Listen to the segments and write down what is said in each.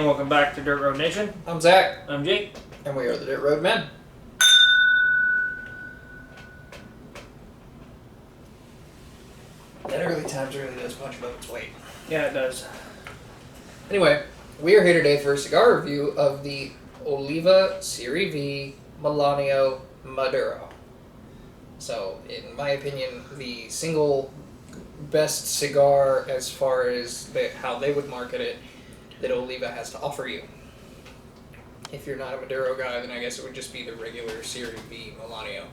welcome back to Dirt Road Nation. I'm Zach. I'm Jake. And we are the Dirt Road Men. That early times really does punch above its weight. Yeah, it does. Anyway, we are here today for a cigar review of the Oliva Serie V Melanio Maduro. So, in my opinion, the single best cigar as far as how they would market it that Oliva has to offer you. If you're not a Maduro guy, then I guess it would just be the regular Serie V Melanio.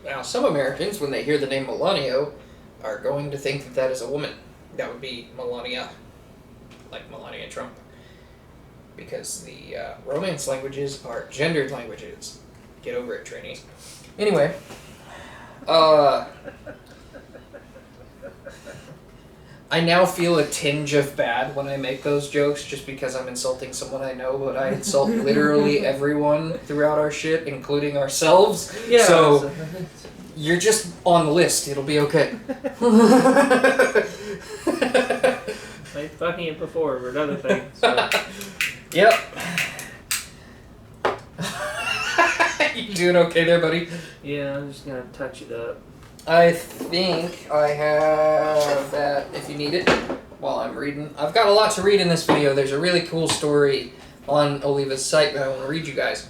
Now, some Americans, when they hear the name Melanio, are going to think that that is a woman. That would be Melania, like Melania Trump. Because the Romance languages are gendered languages. Get over it, trainees. Anyway, I now feel a tinge of bad when I make those jokes just because I'm insulting someone I know, but I insult literally everyone throughout our shit, including ourselves. Yeah. So, you're just on the list. It'll be okay. I've funny it before for another thing. So. Yep. You doing okay there, buddy? Yeah, I'm just gonna touch it up. I think I have that if you need it while I'm reading. I've got a lot to read in this video. There's a really cool story on Oliva's site that I want to read you guys.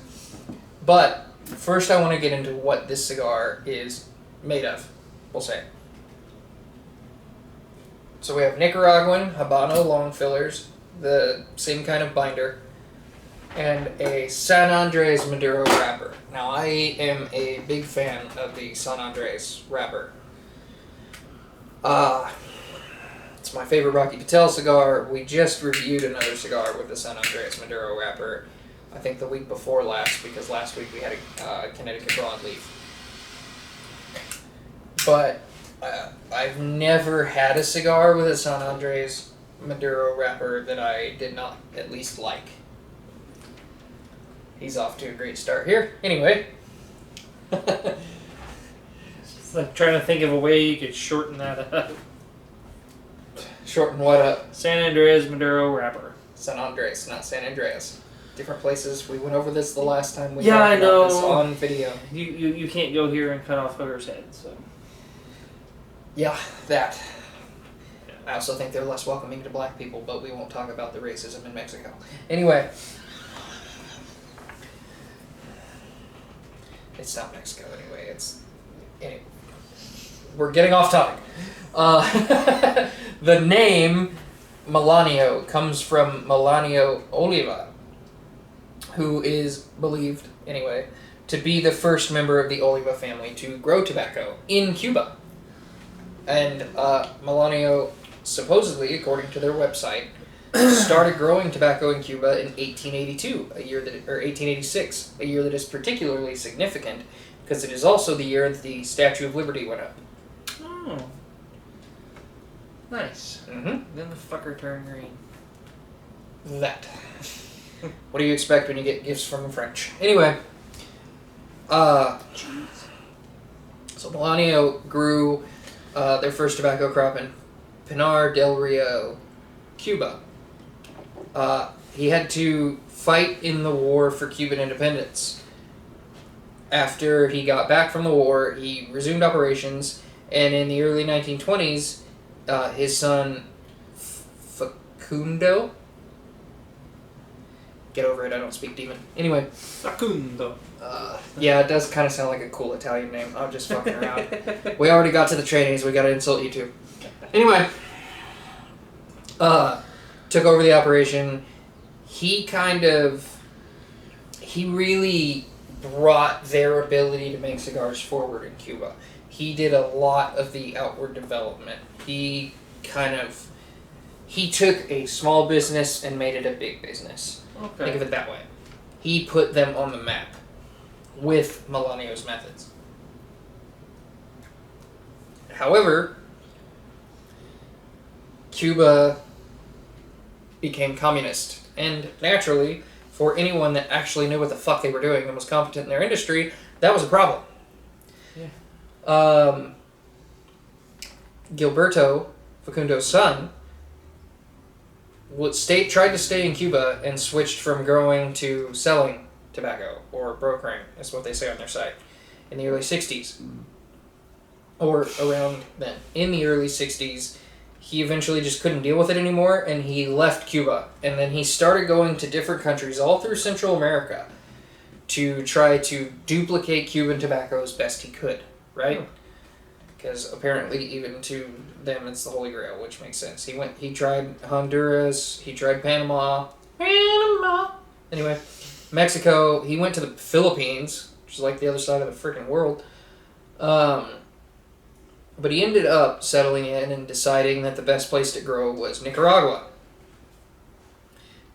But first I want to get into what this cigar is made of, we'll say. So we have Nicaraguan Habano long fillers, the same kind of binder, and a San Andres Maduro wrapper. Now, I am a big fan of the San Andres wrapper. It's my favorite Rocky Patel cigar. We just reviewed another cigar with the San Andres Maduro wrapper, I think the week before last, because last week we had a Connecticut broadleaf. But I've never had a cigar with a San Andres Maduro wrapper that I did not at least like. He's off to a great start here. Anyway. It's like trying to think of a way you could shorten that up. Shorten what up? San Andres Maduro wrapper. San Andres, not San Andreas. Different places. We went over this the last time we talked about know. This on video. You can't go here and cut off Hooker's head, so. Yeah, that. I also think they're less welcoming to black people, but we won't talk about the racism in Mexico. Anyway. It's not Mexico anyway. Anyway. We're getting off topic. The name Melanio comes from Melanio Oliva, who is believed, anyway, to be the first member of the Oliva family to grow tobacco in Cuba. And Melanio, supposedly, according to their website, started growing tobacco in Cuba in 1882, 1886, a year that is particularly significant because it is also the year that the Statue of Liberty went up. Oh. Nice. Mm-hmm. Then the fucker turned green. That. What do you expect when you get gifts from the French? Anyway, so Melanio grew their first tobacco crop in Pinar del Rio, Cuba. He had to fight in the war for Cuban independence. After he got back from the war, he resumed operations, and in the early 1920s, his son Facundo, get over it, I don't speak demon. Anyway. Facundo. Yeah, it does kind of sound like a cool Italian name. I'm just fucking around. We already got to the trainees, we gotta insult you too. Anyway. Took over the operation. He really brought their ability to make cigars forward in Cuba. He did a lot of the outward development. He took a small business and made it a big business. Okay. Think of it that way. He put them on the map with Melanio's methods. However, Cuba became communist, and naturally, for anyone that actually knew what the fuck they were doing and was competent in their industry, that was a problem. Yeah. Um, Gilberto, Facundo's son, tried to stay in Cuba and switched from growing to selling tobacco, or brokering, is what they say on their site, in the early 60s. Or around then. In the early 60s, he eventually just couldn't deal with it anymore, and he left Cuba. And then he started going to different countries all through Central America to try to duplicate Cuban tobacco as best he could, right? Because apparently even to them it's the Holy Grail, which makes sense. He tried Honduras, he tried Panama. Anyway, Mexico, he went to the Philippines, which is like the other side of the freaking world. But he ended up settling in and deciding that the best place to grow was Nicaragua.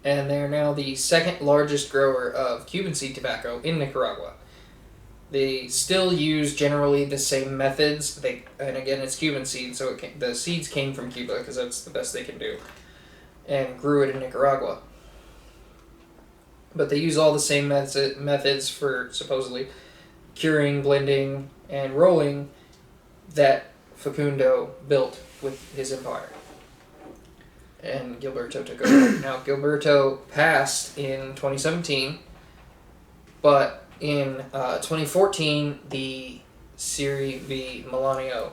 And they're now the second largest grower of Cuban seed tobacco in Nicaragua. They still use generally the same methods. And again, it's Cuban seed, so the seeds came from Cuba because that's the best they can do. And grew it in Nicaragua. But they use all the same methods for supposedly curing, blending, and rolling that Facundo built with his empire. And Gilberto took over. Now, Gilberto passed in 2017, but in 2014, the Serie V Melanio,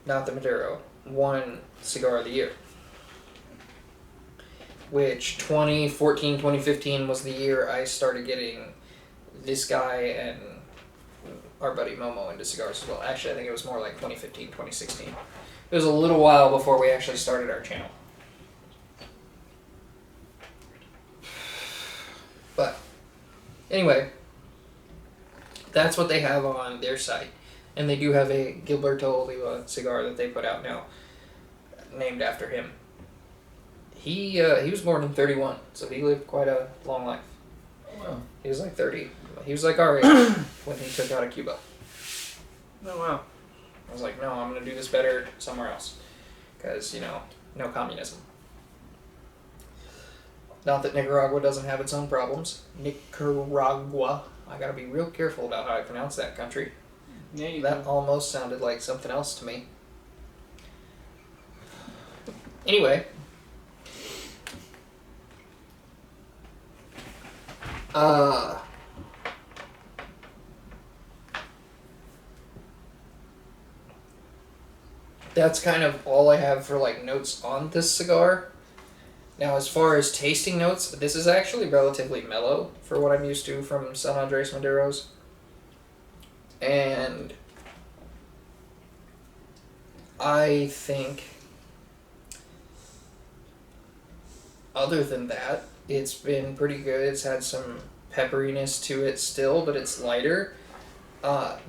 not the Maduro, won Cigar of the Year. Which 2014, 2015 was the year I started getting this guy and our buddy Momo into cigars as well. Actually, I think it was more like 2015, 2016. It was a little while before we actually started our channel. But, anyway, that's what they have on their site. And they do have a Gilberto Oliva cigar that they put out now, named after him. He was born in 31, so he lived quite a long life. Wow. He was like 30. He was like our age when he took out of Cuba. Oh, wow. I was like, no, I'm going to do this better somewhere else. Because, no communism. Not that Nicaragua doesn't have its own problems. Nicaragua. I got to be real careful about how I pronounce that country. Yeah, That almost sounded like something else to me. Anyway. That's kind of all I have for notes on this cigar. Now, as far as tasting notes, this is actually relatively mellow for what I'm used to from San Andres Maduros. And I think, other than that, it's been pretty good. It's had some pepperiness to it still, but it's lighter.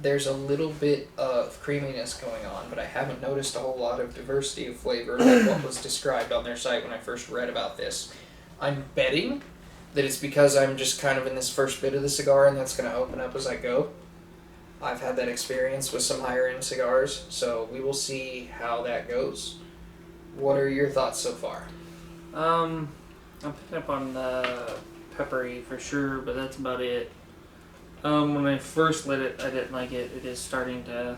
There's a little bit of creaminess going on, but I haven't noticed a whole lot of diversity of flavor like what was described on their site when I first read about this. I'm betting that it's because I'm just kind of in this first bit of the cigar and that's going to open up as I go. I've had that experience with some higher end cigars, so we will see how that goes. What are your thoughts so far? I'm picking up on the peppery for sure, but that's about it. When I first lit it, I didn't like it. It is starting to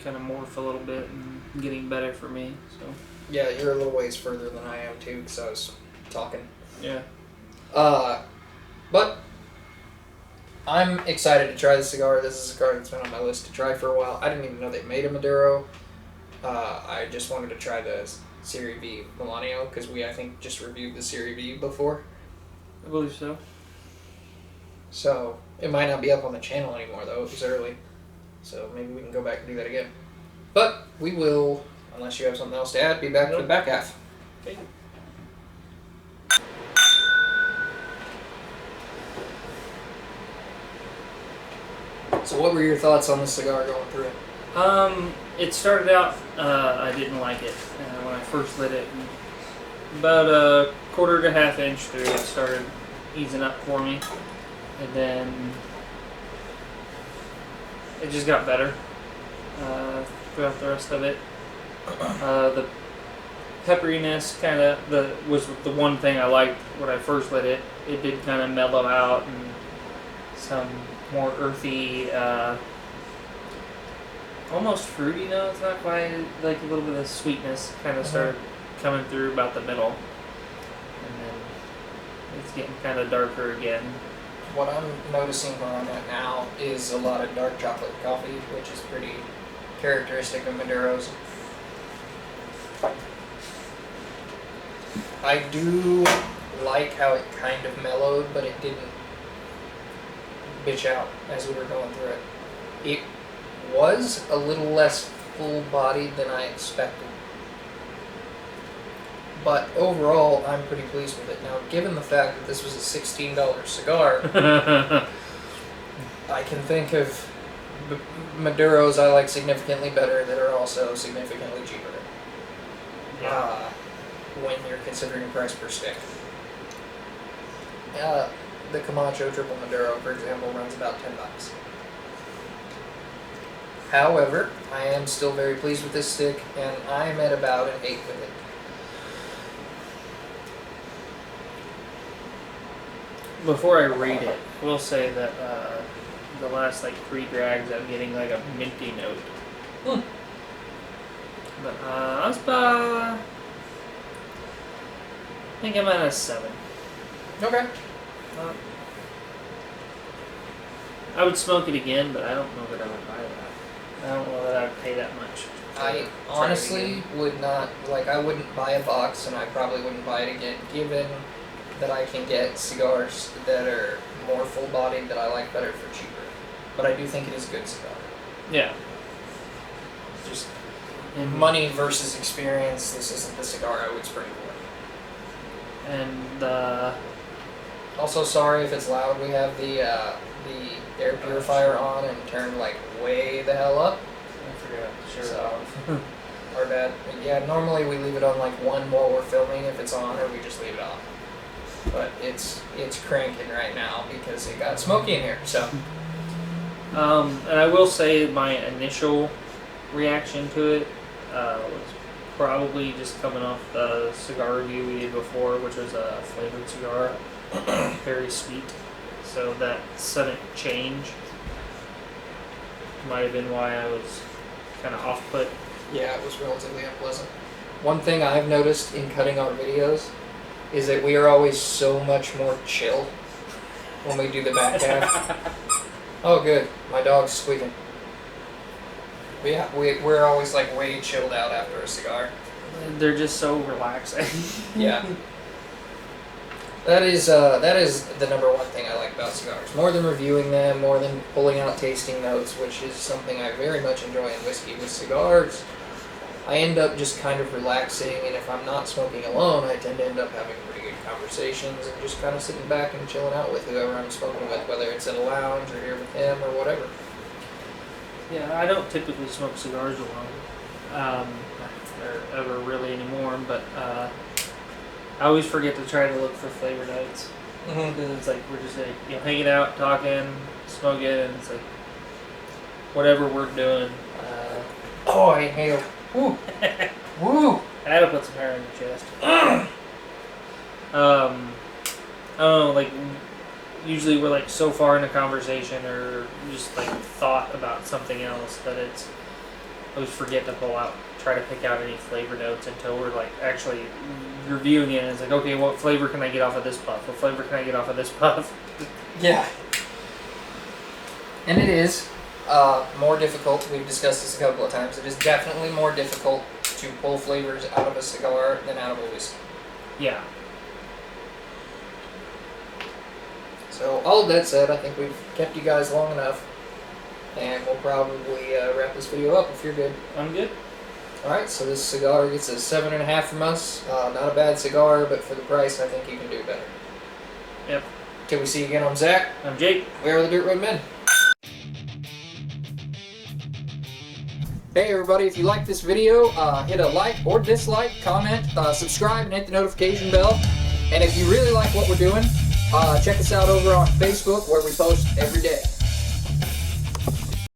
kind of morph a little bit and getting better for me. So Yeah, you're a little ways further than I am too, because I was talking. yeah. But I'm excited to try this cigar. This is a cigar that's been on my list to try for a while. I didn't even know they made a Maduro. I just wanted to try the Serie V Melanio because I think, just reviewed the Serie V before. I believe so. So, it might not be up on the channel anymore, though. It was early. So, maybe we can go back and do that again. But, we will, unless you have something else to add, be back for the back half. Okay. So, what were your thoughts on the cigar going through it? It started out, I didn't like it when I first lit it. About a quarter to half inch through, it started easing up for me. And then it just got better throughout the rest of it. The pepperiness was the one thing I liked when I first lit it. It did kind of mellow out and some more earthy, almost fruity notes, not quite, like a little bit of sweetness kind of started coming through about the middle. It's getting kind of darker again. What I'm noticing where I'm at now is a lot of dark chocolate coffee, which is pretty characteristic of Maduros. I do like how it kind of mellowed, but it didn't bitch out as we were going through it. It was a little less full-bodied than I expected. But overall, I'm pretty pleased with it. Now, given the fact that this was a $16 cigar, I can think of Maduros I like significantly better that are also significantly cheaper. Yeah. When you're considering price per stick. The Camacho Triple Maduro, for example, runs about $10. However, I am still very pleased with this stick, and I'm at about an 8 with it. Before I rate it, I will say that the last like 3 drags, I'm getting like a minty note. But I was about, I think I'm at a 7. Okay. I would smoke it again, but I don't know that I would buy that. I don't know that I would pay that much. I honestly would not, I wouldn't buy a box, and I probably wouldn't buy it again, given that I can get cigars that are more full-bodied that I like better for cheaper. But I do think it is a good cigar. Yeah. Just money versus experience, this isn't the cigar I would spring for. And also, sorry if it's loud. We have the air purifier on and turned way the hell up. I forgot to share So, it off. our bad. Yeah, normally we leave it on 1 while we're filming if it's on, or we just leave it off. But it's cranking right now because it got smoky in here. So. And I will say my initial reaction to it was probably just coming off the cigar review we did before, which was a flavored cigar, very sweet. So that sudden change might have been why I was kind of off-put. Yeah, it was relatively unpleasant. One thing I've noticed in cutting our videos is that we are always so much more chill when we do the back half. Oh, good. My dog's squeaking. But yeah, we're always way chilled out after a cigar. They're just so relaxing. Yeah. That is the number one thing I like about cigars. More than reviewing them, more than pulling out tasting notes, which is something I very much enjoy in whiskey. With cigars, I end up just kind of relaxing, and if I'm not smoking alone, I tend to end up having pretty good conversations and just kind of sitting back and chilling out with whoever I'm smoking with, whether it's at a lounge or here with him or whatever. Yeah, I don't typically smoke cigars alone, or ever really anymore, but I always forget to try to look for flavor notes. Mm-hmm. Because it's we're just hanging out, talking, smoking, and it's whatever we're doing. Oh, I inhale. Woo! Woo! I had to put some hair in the chest. I don't know, usually we're so far in a conversation or just thought about something else that I always forget to try to pick out any flavor notes until we're actually reviewing it, and it's okay, what flavor can I get off of this puff? What flavor can I get off of this puff? Yeah. And it is more difficult. We've discussed this a couple of times. It is definitely more difficult to pull flavors out of a cigar than out of a whiskey. Yeah. So all of that said, I think we've kept you guys long enough, and we'll probably wrap this video up if you're good. I'm good. Alright, so this cigar gets a 7.5 from us. Not a bad cigar, but for the price, I think you can do better. Yep. Till we see you again, I'm Zach. I'm Jake. We are the Dirt Road Men. Hey everybody, if you like this video, hit a like or dislike, comment, subscribe, and hit the notification bell. And if you really like what we're doing, check us out over on Facebook, where we post every day.